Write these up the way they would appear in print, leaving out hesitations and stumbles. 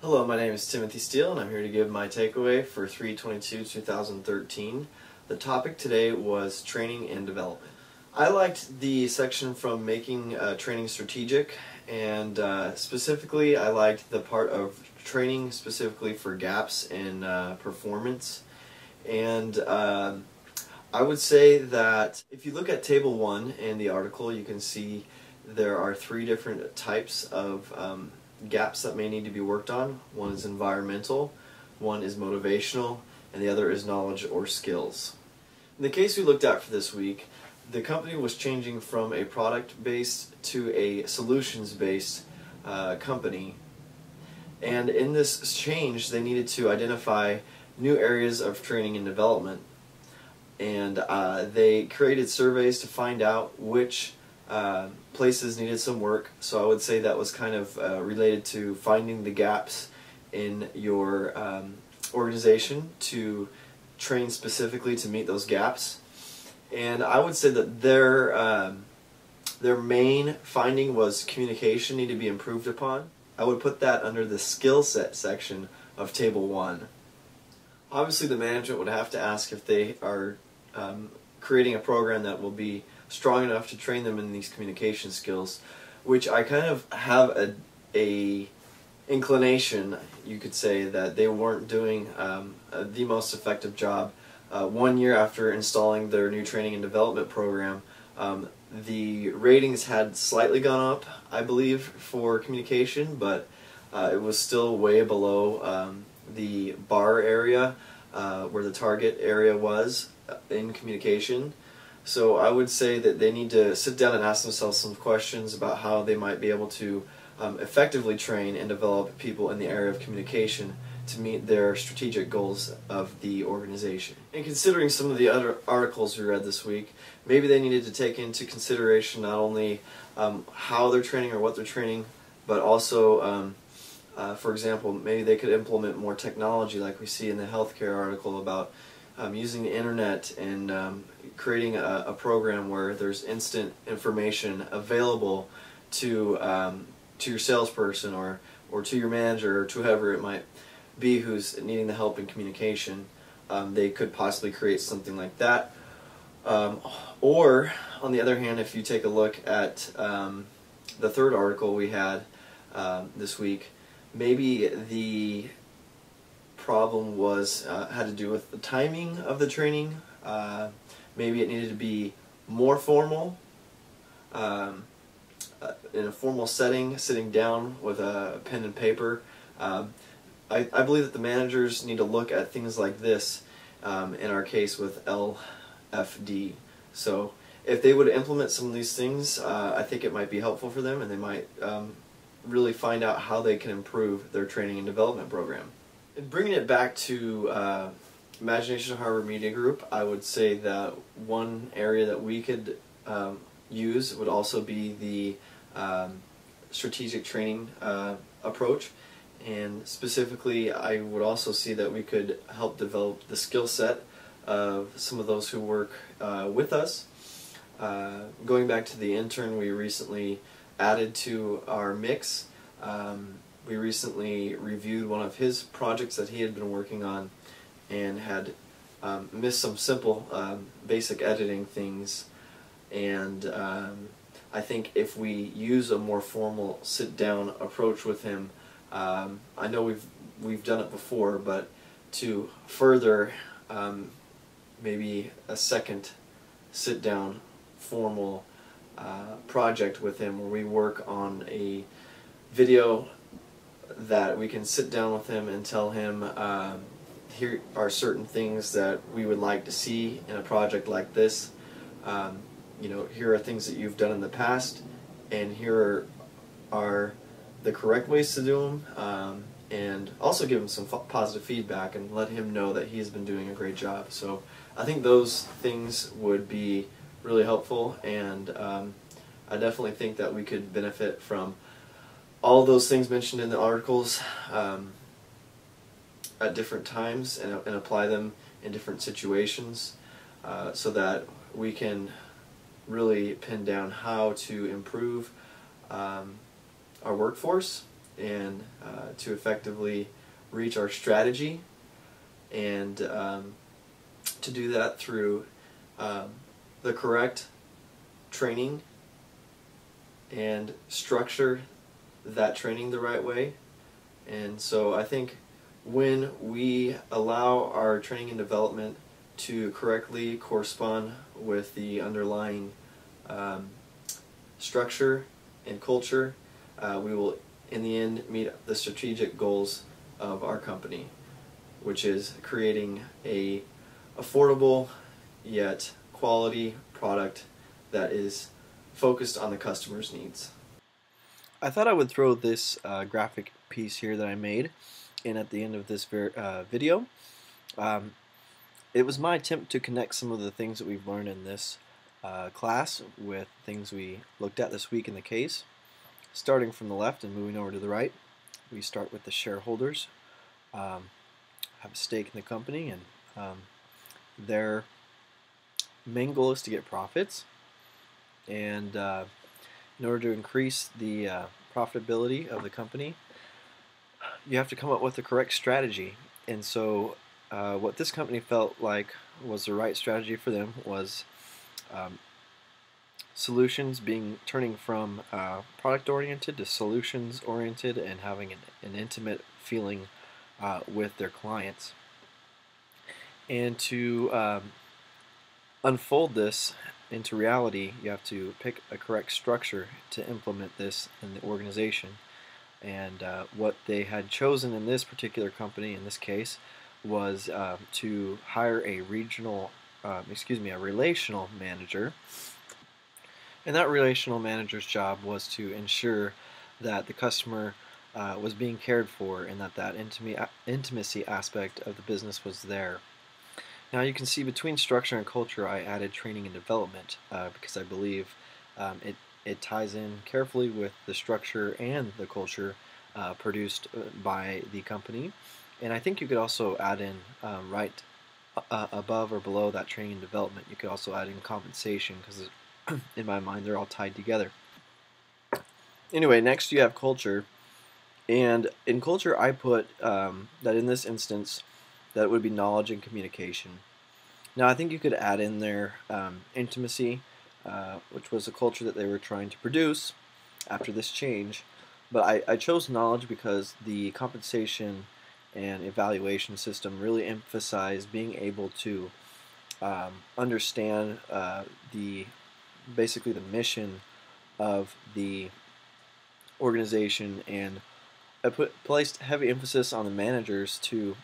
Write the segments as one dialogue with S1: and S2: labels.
S1: Hello, my name is Timothy Steele and I'm here to give my takeaway for 3/22/2013. The topic today was training and development. I liked the section from making training strategic, and specifically I liked the part of training specifically for gaps in performance. And I would say that if you look at Table 1 in the article, you can see there are three different types of gaps that may need to be worked on. One is environmental, one is motivational, and the other is knowledge or skills. In the case we looked at for this week, the company was changing from a product-based to a solutions-based company. And in this change, they needed to identify new areas of training and development. And they created surveys to find out which places needed some work. So I would say that was kind of related to finding the gaps in your organization to train specifically to meet those gaps. And I would say that their main finding was communication needed to be improved upon. I would put that under the skill set section of Table 1. Obviously the management would have to ask if they are creating a program that will be strong enough to train them in these communication skills, which I kind of have a inclination, you could say, that they weren't doing the most effective job. 1 year after installing their new training and development program, the ratings had slightly gone up, I believe, for communication, but it was still way below the bar area where the target area was in communication. So I would say that they need to sit down and ask themselves some questions about how they might be able to effectively train and develop people in the area of communication to meet their strategic goals of the organization. And considering some of the other articles we read this week, maybe they needed to take into consideration not only how they're training or what they're training, but also, for example, maybe they could implement more technology like we see in the healthcare article about using the internet and creating a program where there's instant information available to your salesperson or to your manager or to whoever it might be who's needing the help in communication. They could possibly create something like that. Or, on the other hand, if you take a look at the third article we had this week, maybe the problem was had to do with the timing of the training. Maybe it needed to be more formal, in a formal setting, sitting down with a pen and paper. I believe that the managers need to look at things like this, in our case with LFD. So if they would implement some of these things, I think it might be helpful for them, and they might really find out how they can improve their training and development program. And bringing it back to Imagination Harbor Media Group, I would say that one area that we could use would also be the strategic training approach. And specifically, I would also see that we could help develop the skill set of some of those who work with us. Going back to the intern we recently added to our mix, we recently reviewed one of his projects that he had been working on and had missed some simple basic editing things. And I think if we use a more formal sit-down approach with him, I know we've done it before, but to further maybe a second sit-down formal project with him where we work on a video that we can sit down with him and tell him here are certain things that we would like to see in a project like this. You know, here are things that you've done in the past, and here are the correct ways to do them, and also give him some positive feedback and let him know that he's been doing a great job. So I think those things would be really helpful, and I definitely think that we could benefit from all those things mentioned in the articles at different times and apply them in different situations so that we can really pin down how to improve our workforce and to effectively reach our strategy, and to do that through the correct training and structure that training the right way. And so I think when we allow our training and development to correctly correspond with the underlying structure and culture, we will in the end meet the strategic goals of our company, which is creating a affordable yet quality product that is focused on the customer's needs. I thought I would throw this graphic piece here that I made in at the end of this video. It was my attempt to connect some of the things that we've learned in this class with things we looked at this week in the case. Starting from the left and moving over to the right, we start with the shareholders. Have a stake in the company, and their main goal is to get profits. And in order to increase the profitability of the company, you have to come up with the correct strategy. And so what this company felt like was the right strategy for them was turning from product oriented to solutions oriented, and having an intimate feeling with their clients. And to unfold this into reality, you have to pick a correct structure to implement this in the organization. And what they had chosen in this particular company, in this case, was to hire a relational manager. And that relational manager's job was to ensure that the customer was being cared for, and that intimacy aspect of the business was there. Now you can see between structure and culture I added training and development because I believe it ties in carefully with the structure and the culture produced by the company. And I think you could also add in right above or below that training and development, you could also add in compensation, because in my mind they're all tied together. Anyway, next you have culture. And in culture I put that in this instance that would be knowledge and communication. Now I think you could add in there intimacy, which was a culture that they were trying to produce after this change. But I chose knowledge because the compensation and evaluation system really emphasized being able to understand basically the mission of the organization, and I placed heavy emphasis on the managers to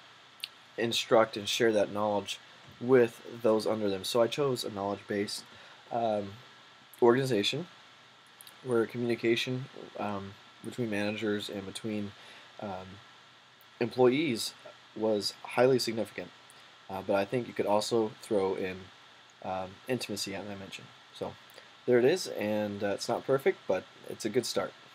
S1: instruct and share that knowledge with those under them. So I chose a knowledge-based organization where communication between managers and between employees was highly significant. But I think you could also throw in intimacy, as I mentioned. So there it is, and it's not perfect, but it's a good start.